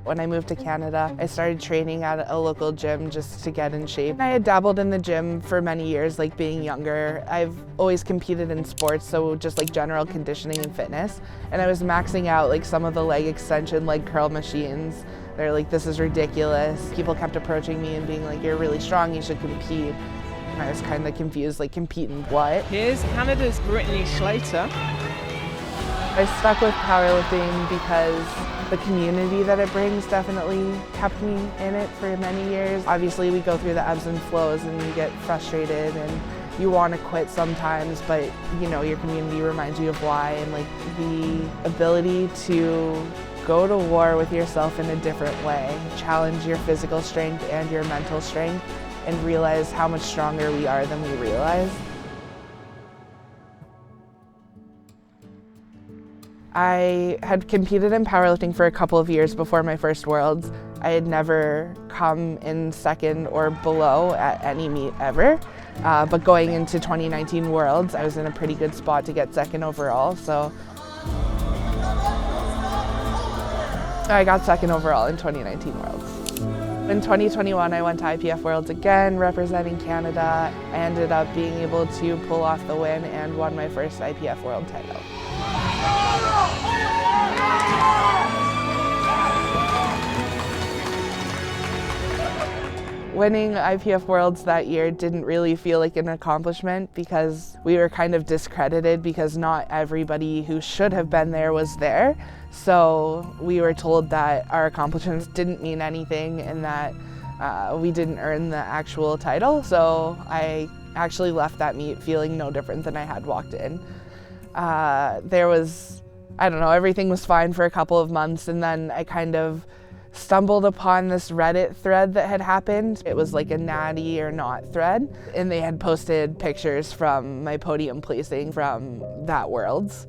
When I moved to Canada, I started training at a local gym just to get in shape. I had dabbled in the gym for many years, like being younger. I've always competed in sports, so just like general conditioning and fitness. And I was maxing out like some of the leg extension, leg curl machines. They're like, this is ridiculous. People kept approaching me and being like, you're really strong, you should compete. And I was kind of confused, like compete in what? Here's Canada's Brittany Schlater. I stuck with powerlifting because the community that it brings definitely kept me in it for many years. Obviously we go through the ebbs and flows and you get frustrated and you want to quit sometimes, but you know, your community reminds you of why, and like the ability to go to war with yourself in a different way, challenge your physical strength and your mental strength, and realize how much stronger we are than we realize. I had competed in powerlifting for a couple of years before my first Worlds. I had never come in second or below at any meet ever, but going into 2019 Worlds, I was in a pretty good spot to get second overall, so I got second overall in 2019 Worlds. In 2021, I went to IPF Worlds again, representing Canada. I ended up being able to pull off the win and won my first IPF World title. Winning IPF Worlds that year didn't really feel like an accomplishment because we were kind of discredited because not everybody who should have been there was there. So we were told that our accomplishments didn't mean anything and that we didn't earn the actual title. So I actually left that meet feeling no different than I had walked in. There was, I don't know, everything was fine for a couple of months, and then I kind of stumbled upon this Reddit thread that had happened. It was like a natty or not thread, and they had posted pictures from my podium placing from that Worlds.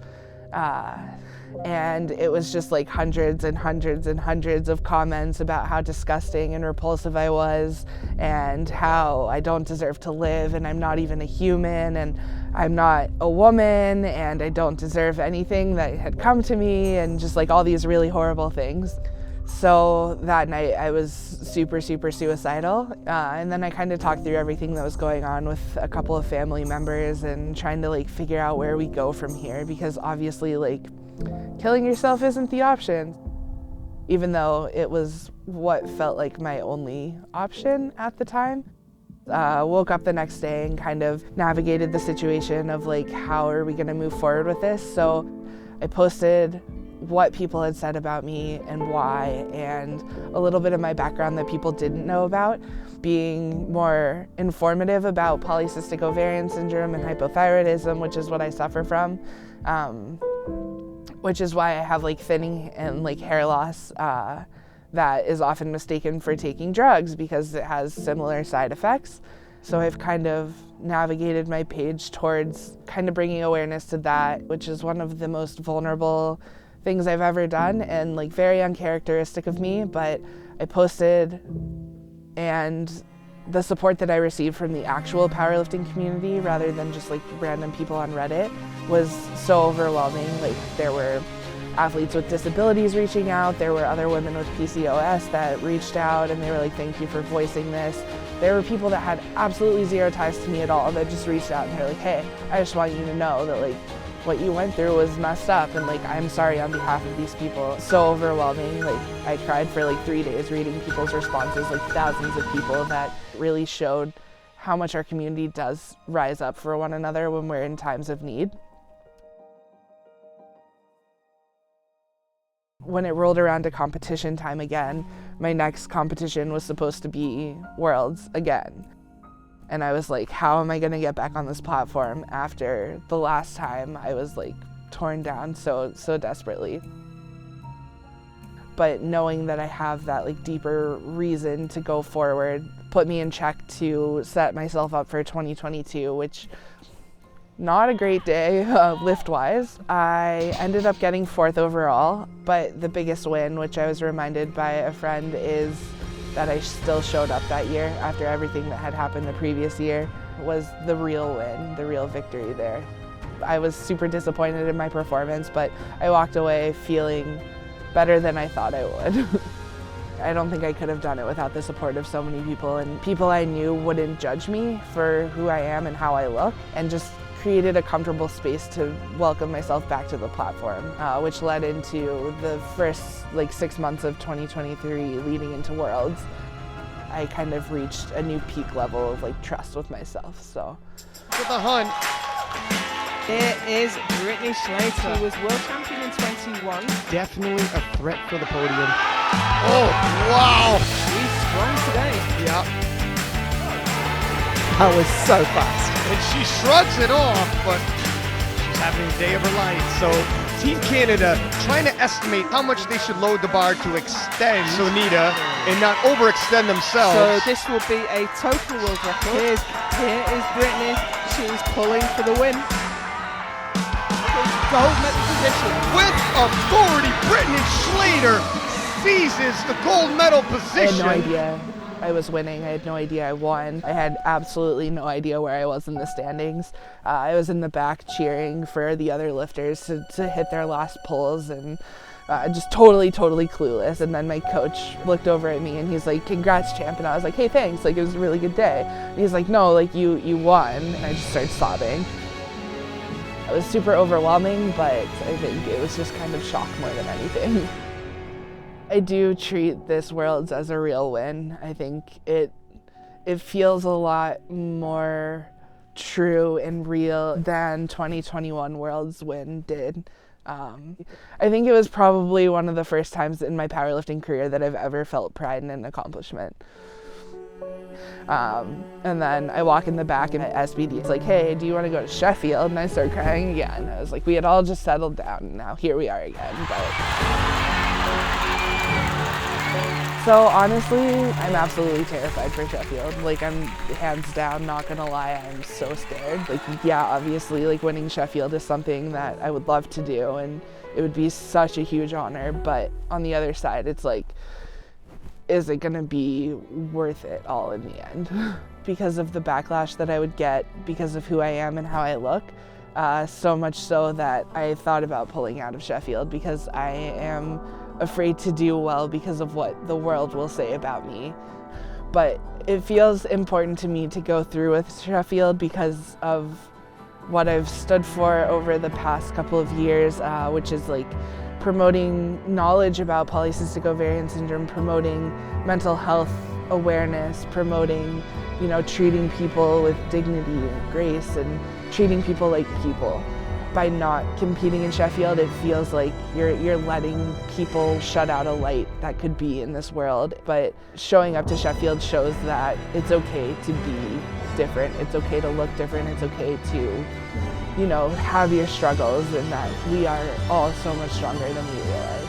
And it was just like hundreds and hundreds and hundreds of comments about how disgusting and repulsive I was and how I don't deserve to live and I'm not even a human and I'm not a woman and I don't deserve anything that had come to me, and just like all these really horrible things. So that night I was super suicidal, and then I kind of talked through everything that was going on with a couple of family members and trying to like figure out where we go from here, because obviously like killing yourself isn't the option, even though it was what felt like my only option at the time. Woke up the next day and kind of navigated the situation of like, how are we gonna move forward with this? So I posted what people had said about me and why, and a little bit of my background that people didn't know about, being more informative about polycystic ovarian syndrome and hypothyroidism, which is what I suffer from, which is why I have like thinning and like hair loss that is often mistaken for taking drugs because it has similar side effects. So I've kind of navigated my page towards kind of bringing awareness to that, which is one of the most vulnerable things I've ever done and like very uncharacteristic of me, but I posted, and the support that I received from the actual powerlifting community rather than just like random people on Reddit was so overwhelming. Like there were athletes with disabilities reaching out, there were other women with PCOS that reached out and they were like, thank you for voicing this. There were people that had absolutely zero ties to me at all that just reached out and they're like, hey, I just want you to know that like what you went through was messed up and like I'm sorry on behalf of these people. So overwhelming. Like I cried for like 3 days reading people's responses, like thousands of people that really showed how much our community does rise up for one another when we're in times of need. When it rolled around to competition time again, my next competition was supposed to be Worlds again. And I was like, how am I gonna get back on this platform after the last time I was like torn down so desperately? But knowing that I have that like deeper reason to go forward put me in check to set myself up for 2022, which not a great day lift-wise. I ended up getting 4th overall, but the biggest win, which I was reminded by a friend, is that I still showed up that year after everything that had happened the previous year was the real win, the real victory there. I was super disappointed in my performance, but I walked away feeling better than I thought I would. I don't think I could have done it without the support of so many people, and people I knew wouldn't judge me for who I am and how I look, and just created a comfortable space to welcome myself back to the platform, which led into the first 6 months of 2023 leading into Worlds. I kind of reached a new peak level of trust with myself. So for the hunt. Here is Brittany Schlater. She was world champion in 21. Definitely a threat for the podium. Oh, wow. She's strong today. Yeah. That was so fast. And she shrugs it off, but she's having the day of her life. So Team Canada trying to estimate how much they should load the bar to extend Sonita and not overextend themselves. So this will be a total world record. Here is Brittany. She's pulling for the win. Gold medal position. With authority, Brittany Schlater seizes the gold medal position. I had no idea I was winning. I had no idea I won. I had absolutely no idea where I was in the standings. I was in the back cheering for the other lifters to hit their last pulls, and just totally clueless. And then my coach looked over at me and he's like, "Congrats, champ." And I was like, "Hey, thanks. It was a really good day." And he's like, "No, you won." And I just started sobbing. It was super overwhelming, but I think it was just kind of shock more than anything. I do treat this Worlds as a real win. I think it feels a lot more true and real than 2021 Worlds win did. I think it was probably one of the first times in my powerlifting career that I've ever felt pride in an accomplishment. And then I walk in the back and SBD is like, "Hey, do you want to go to Sheffield?" And I start crying again. I was like, we had all just settled down, and now here we are again. So honestly, I'm absolutely terrified for Sheffield. I'm hands down not gonna lie, I'm so scared. Yeah, obviously winning Sheffield is something that I would love to do, and it would be such a huge honor, but on the other side, it's is it gonna be worth it all in the end? Because of the backlash that I would get because of who I am and how I look, so much so that I thought about pulling out of Sheffield because I am afraid to do well because of what the world will say about me. But it feels important to me to go through with Sheffield because of what I've stood for over the past couple of years, which is promoting knowledge about polycystic ovarian syndrome, promoting mental health awareness, promoting, treating people with dignity and grace, and treating people like people. By not competing in Sheffield, it feels like you're letting people shut out a light that could be in this world. But showing up to Sheffield shows that it's okay to be different, it's okay to look different, it's okay to have your struggles, and that we are all so much stronger than we realize.